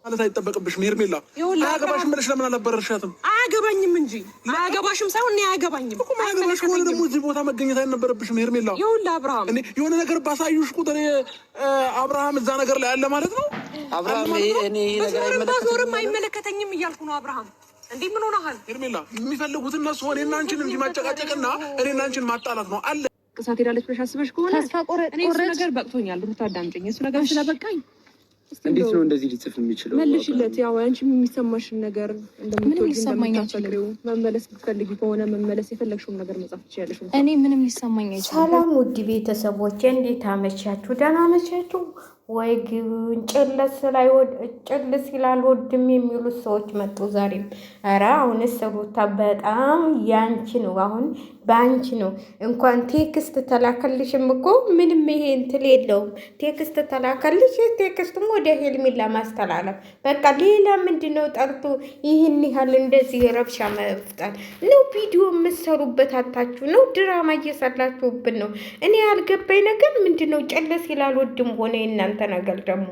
ማለት አይጠበቅብሽም ሄርሜላ። አያገባሽም ብለሽ ለምን አላበረርሻትም? አያገባኝም እንጂ አያገባሽም ሳይሆን አያገባኝም እኮ አያገባሽ ከሆነ ደግሞ እዚህ ቦታ መገኘት አይነበረብሽም ሄርሜላ። ይኸውልህ አብርሃም፣ እኔ የሆነ ነገር ባሳዩሽ ቁጥር አብርሃም እዛ ነገር ላይ አለ ማለት ነው። አብርሃም እኔ ነገር አይመለከተኝም እያልኩ ነው። አብርሃም እንዴ ምን ሆነሃል? ሄርሜላ የሚፈልጉት እነሱ እኔና አንቺን እንጂ ማጨቃጨቅና እኔና አንቺን ማጣላት ነው አለ። ቅሳት ሄዳለች ብለሽ አስበሽ ከሆነ ተስፋ ቆረጥ ነገር በቅቶኛል። ሩታ አዳምጪኝ። እሱ ነገር ስለበቃኝ እንዴት ነው እንደዚህ ሊጽፍ የሚችለው? መልሽለት። ያው አንቺ የሚሰማሽን ነገር እንደምትወጂው መመለስ ብትፈልጊ ከሆነ መመለስ የፈለግሽውን ነገር መጻፍ ትችያለሽ። እኔ ምንም ሊሰማኝ አይችልም። ሰላም ውድ ቤተሰቦቼ እንዴት አመሻችሁ? ደህና አመሻችሁ ወይ? ግን ጭልስ ይላል ወድም የሚሉት ሰዎች መጡ ዛሬም። ኧረ አሁንስ ሩታ በጣም ያንቺ ነው፣ አሁን በአንቺ ነው። እንኳን ቴክስት ተላከልሽም እኮ ምንም ይሄ እንትን የለውም። ቴክስት ተላከልሽ፣ ቴክስትም ወደ ሄርሜላ ማስተላለፍ በቃ። ሌላ ምንድነው ጠርቶ ይህን ያህል እንደዚህ ረብሻ መፍጠር ነው? ቪዲዮ የምትሰሩበት አታችሁ ነው? ድራማ እየሰራችሁብን ነው? እኔ ያልገባኝ ነገር ምንድነው? ጨለስ ይላል ወድም ሆነ እናንተ ነገር ደግሞ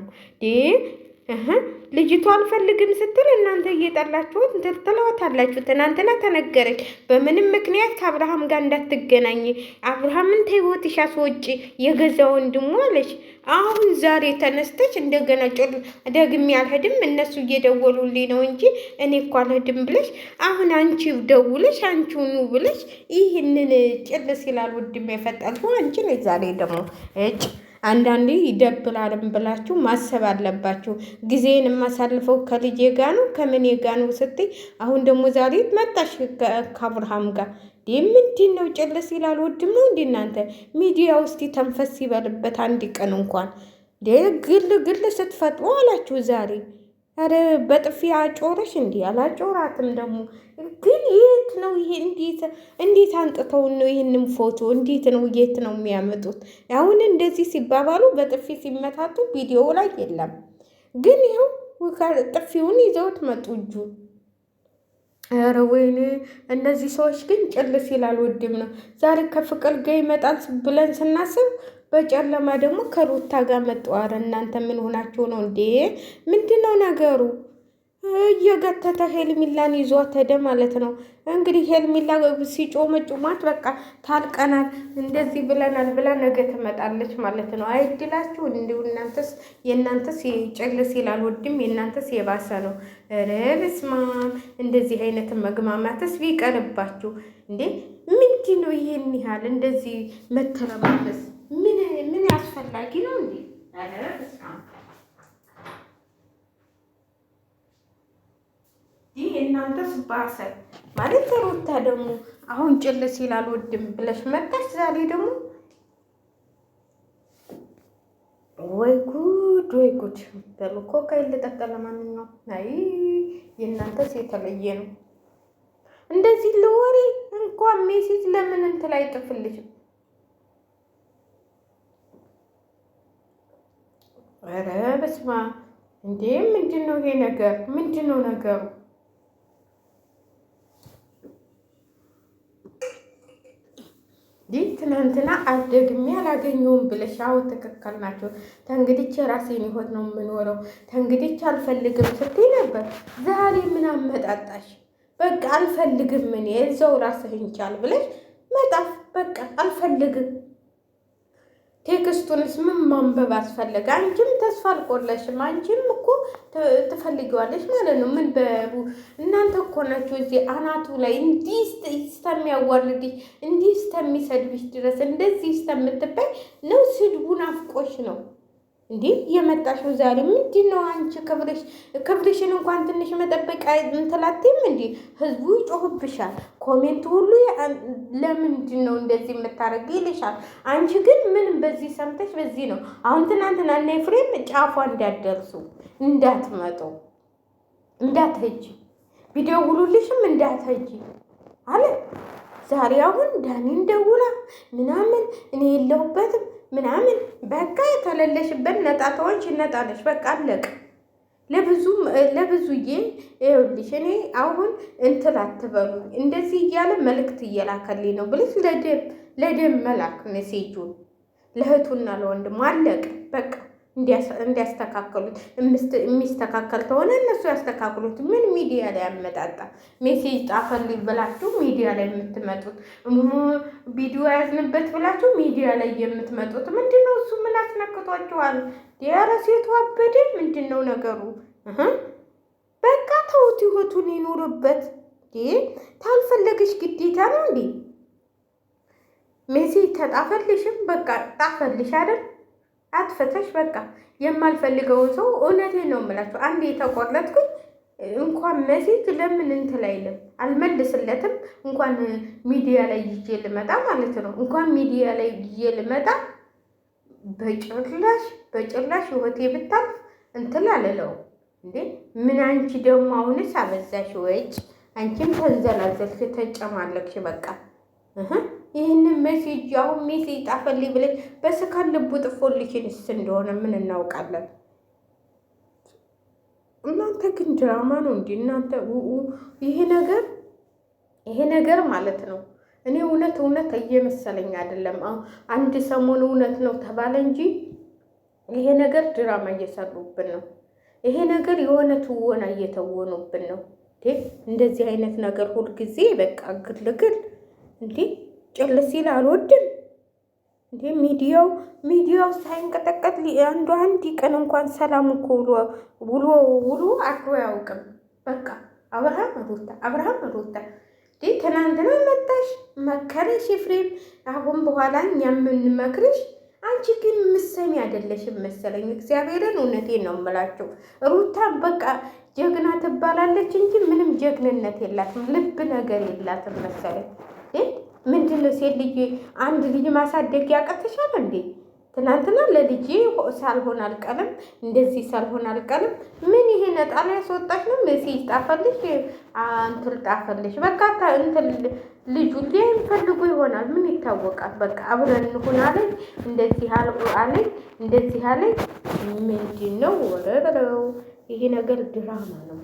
ልጅቷ አልፈልግም ስትል እናንተ እየጠላችሁት ትለዋታላችሁ። ትናንትና ተነገረች በምንም ምክንያት ከአብርሃም ጋር እንዳትገናኝ፣ አብርሃምን ተይወትሽ አስወጪ የገዛ ወንድሙ አለች። አሁን ዛሬ ተነስተች እንደገና ደግሜ አልሄድም እነሱ እየደወሉልኝ ነው እንጂ እኔ እኮ አልሄድም ብለሽ አሁን አንቺ ደውለሽ አንቺውኑ ብለሽ ይህንን ጭልስ ይላል ውድም የፈጠልሽው አንቺ ነሽ። ዛሬ ደግሞ አንዳንዴ ይደብራልም ብላችሁ ማሰብ አለባችሁ። ጊዜን የማሳልፈው ከልጄ ጋር ነው ከምን ጋር ነው ስትይ፣ አሁን ደግሞ ዛሬ መጣሽ ከአብርሃም ጋር። ምንድን ነው? ጭልስ ይላል ወድም ነው እንዲ እናንተ ሚዲያ ውስጥ ተንፈስ ይበልበት አንድ ቀን እንኳን ግል ስትፈጥሩ አላችሁ ዛሬ። አረ በጥፊ አጮረሽ እንዲ አላጮራትም ደግሞ ግን የት ነው ይሄ? እንዴት አንጥተውን ነው ይሄንን ፎቶ? እንዴት ነው የት ነው የሚያመጡት? አሁን እንደዚህ ሲባባሉ በጥፊ ሲመታቱ ቪዲዮ ላይ የለም፣ ግን ይኸው ጥፊውን ይዘውት መጡ እጁን። ኧረ ወይኔ እነዚህ ሰዎች ግን ጭልስ ይላል ወድም ነው። ዛሬ ከፍቅር ጋር ይመጣል ብለን ስናስብ በጨለማ ደግሞ ከሩታ ጋር መጡ። ኧረ እናንተ ምን ሆናችሁ ነው እንዴ? ምንድነው ነገሩ? እየገተተ ሄርሜላን ይዟት ሄደ ማለት ነው። እንግዲህ ሄርሜላ ሲጮመጩማት በቃ ታልቀናል እንደዚህ ብለናል ብላ ነገ ትመጣለች ማለት ነው። አይድላችሁ እንዲሁ የእናንተስ ጭልስ ይላል ወድም የእናንተስ የባሰ ነው። ኧረ በስመ አብ እንደዚህ አይነት መግማማትስ ቢቀርባችሁ እንዴ! ምንድን ነው ይሄን ያህል እንደዚህ መተረማመስ? ምን ያስፈላጊ ነው እንዴ? ኧረ በስመ አብ እናንተስ ባሰ ማለት ሩታ ደግሞ አሁን ጭልስ ይላል ወድም ብለሽ መጣሽ። ዛሬ ደግሞ ወይ ጉድ ወይ ጉድ በሉ እኮ ከይል ጠጠለ ማንኛው አይ የእናንተስ የተለየ ነው። እንደዚህ ለወሬ እንኳን ሜሴጅ ለምን እንትን ላይ ጥፍልሽም? ኧረ በስመ አብ እንዴ! ምንድነው ይሄ ነገር? ምንድነው ነገሩ? ትናንትና አደግሜ አላገኘውም ብለሽ አዎ ትክክል ናቸው። ተንግዲች የራሴን ህይወት ነው የምኖረው ተንግዲች አልፈልግም ስትይ ነበር። ዛሬ ምን አመጣጣሽ? በቃ አልፈልግም እኔ እዛው ራስህን ቻል ብለሽ መጣፍ። በቃ አልፈልግም። ቴክስቱንስ ምን ማንበብ አስፈለገ? አንቺም ተስፋ አልቆለሽም። አንቺም እኮ ትፈልጊዋለሽ ማለት ነው። ምን በሩ እናንተ እኮ ናችሁ እዚህ አናቱ ላይ እንዲህ እስከሚያዋርድሽ እንዲህ እስከሚሰድብሽ ድረስ እንደዚህ እስከምትበይ ነው። ስድቡን አፍቆሽ ነው እንዴ የመጣሽው ዛሬ? ምንድን ነው አንቺ ክብርሽን እንኳን ትንሽ መጠበቅ እንትላትም እንዴ? ህዝቡ ይጮህብሻል። ኮሜንት ሁሉ ለምንድን ነው እንደዚህ የምታረግ ይልሻል። አንቺ ግን ምን በዚህ ሰምተሽ በዚህ ነው። አሁን ትናንትና እና ኤፍሬም ጫፏ እንዳትደርሱ እንዳትመጡ እንዳትሄጂ ቪዲዮ ሁሉልሽም እንዳትሄጂ አለ። ዛሬ አሁን ዳኒን ደውላ ምናምን እኔ የለሁበትም ምናምን በቃ የተለለሽበት ነጣታዎች ይነጣለሽ። በቃ አለቀ። ለብዙዬ ይኸውልሽ እኔ አሁን እንትን አትበሉ እንደዚህ እያለ መልእክት እየላከልኝ ነው ብለሽ ለደም መላክ ሜሴጁን ለእህቱና ለወንድሙ አለቀ። በቃ እንዲያስተካከሉት የሚስተካከል ከሆነ እነሱ ያስተካክሉት። ምን ሚዲያ ላይ ያመጣጣ ሜሴጅ ጣፈልኝ ብላችሁ ሚዲያ ላይ የምትመጡት፣ ቪዲዮ ያዝንበት ብላችሁ ሚዲያ ላይ የምትመጡት ምንድን ነው? እሱ ምን አስነክቷችኋል? ኧረ ሴቱ አበደ። ምንድን ነው ነገሩ? በቃ ተውት፣ ህይወቱን ይኖርበት። ታልፈለገሽ ግዴታ ነው እንዴ? ሜሴጅ ተጣፈልሽም በቃ ጣፈልሽ አይደል? አትፈተሽ በቃ የማልፈልገውን ሰው እውነቴን ነው የምላችሁ። አንዴ የተቆረጥኩኝ እንኳን ሜሴጅ ለምን እንትን አይልም አልመልስለትም። እንኳን ሚዲያ ላይ ይዤ ልመጣ ማለት ነው። እንኳን ሚዲያ ላይ ይዤ ልመጣ በጭራሽ ህይወቴ ብታልፍ እንትን አልለው እንዴ። ምን አንቺ ደግሞ አሁንስ አበዛሽ ወጭ። አንቺም ተንዘላዘልሽ ተጨማለቅሽ በቃ ይህንን ሜሴጅ አሁን ሜሴጅ ጣፈልኝ ብለሽ በስካን ልቡ ጥፎልሽንስ እንደሆነ ምን እናውቃለን? እናንተ ግን ድራማ ነው እንዴ እናንተ? ይሄ ነገር ማለት ነው። እኔ እውነት እየመሰለኝ አይደለም። አንድ ሰሞን እውነት ነው ተባለ እንጂ ይሄ ነገር ድራማ እየሰሩብን ነው። ይሄ ነገር የሆነ ትወና እየተወኑብን ነው። እንደዚህ አይነት ነገር ሁልጊዜ በቃ ግልግል እንዴ ጭል ሲል አልወድም እንዴ። ሚዲያው ሳይንቀጠቀጥ አንድ ቀን እንኳን ሰላም እኮ ውሎ አድሮ አያውቅም። በቃ አብርሃም ሩታ ትናንትና መጣሽ መከረሽ ኤፍሬም። አሁን በኋላ እኛ የምንመክርሽ አንቺ ግን ምሰሚ አይደለሽም መሰለኝ። እግዚአብሔርን እውነቴን ነው የምላችሁ። ሩታ በቃ ጀግና ትባላለች እንጂ ምንም ጀግንነት የላትም፣ ልብ ነገር የላትም መሰለኝ። ምንድነው ሴት ልጅ አንድ ልጅ ማሳደግ ያቀትሻል እንዴ? ትናንትና ለልጄ ሳልሆን አልቀርም እንደዚህ ሳልሆን አልቀርም። ምን ይሄ ነጣላ ያስወጣሽ ነው? ሜሴጅ ጣፈልሽ እንትን ጣፈልሽ በቃ እንትን ልጁ ሊፈልጉ ይሆናል። ምን ይታወቃል? በቃ አብረን እንሁን አለኝ፣ እንደዚህ አለኝ፣ እንደዚህ አለኝ። ምንድነው ወረረው? ይሄ ነገር ድራማ ነው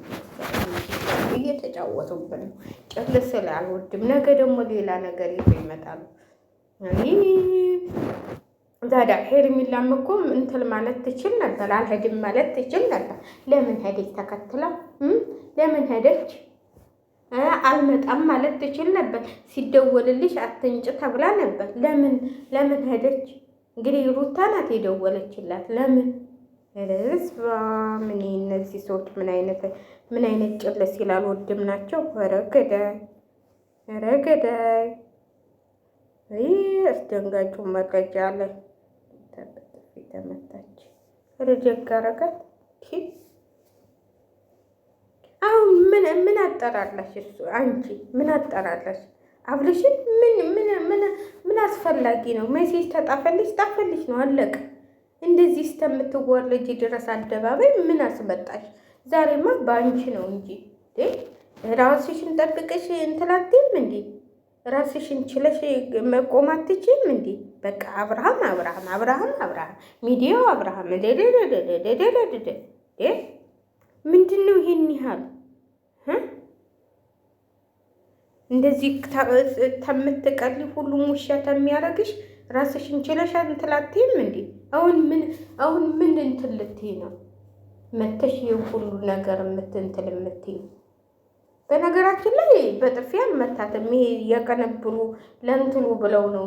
እየተጫወቱብን ነው። ጨርስ ስላልወድም ነገ ደግሞ ሌላ ነገር ይዞ ይመጣሉ። ዛዳ ሄርሚላም እኮ እንትን ማለት ትችል ነበር፣ አልሄድም ማለት ትችል ነበር። ለምን ሄደች? ተከትላ ለምን ሄደች? አልመጣም ማለት ትችል ነበር። ሲደወልልሽ አትንጭ ተብላ ነበር። ለምን ሄደች? እንግዲህ ሩታ ናት የደወለችላት። ለምን ርዝባ ምን እነዚህ ሰዎች ምን አይነት ጭል ሲል አልወድም ናቸው። ኧረ ገዳይ አስደንጋጩ መረጃ አለ። ተመታች ረጀጋ ረጋት። አሁን ምን አጠራላሽ? እሱ አንቺ ምን አጠራላሽ? አብልሽን ምን አስፈላጊ ነው? ሜሴጅ ጣፈልሽ ነው አለቀ። እንደዚህ እስከምትወርጂ ድረስ አደባባይ ምን አስመጣሽ? ዛሬማ በአንቺ ነው እንጂ ራስሽን ጠብቀሽ እንትላትም እንዴ? ራስሽን ችለሽ መቆም አትችይም እንዴ? በቃ አብርሃም ሚዲያው አብርሃም ምንድን ነው ይሄን ያህል እንደዚህ ተምትቀሊ ሁሉም ውሻ ተሚያረግሽ ራስሽን ችለሽ እንትላትም እንዴ? አሁን ምን እንትን ልትይ ነው መተሽ ሁሉ ነገር የምትይ? በነገራችን ላይ በጥፊያ መታተም ይሄ የቀነብሩ ለእንትኑ ብለው ነው።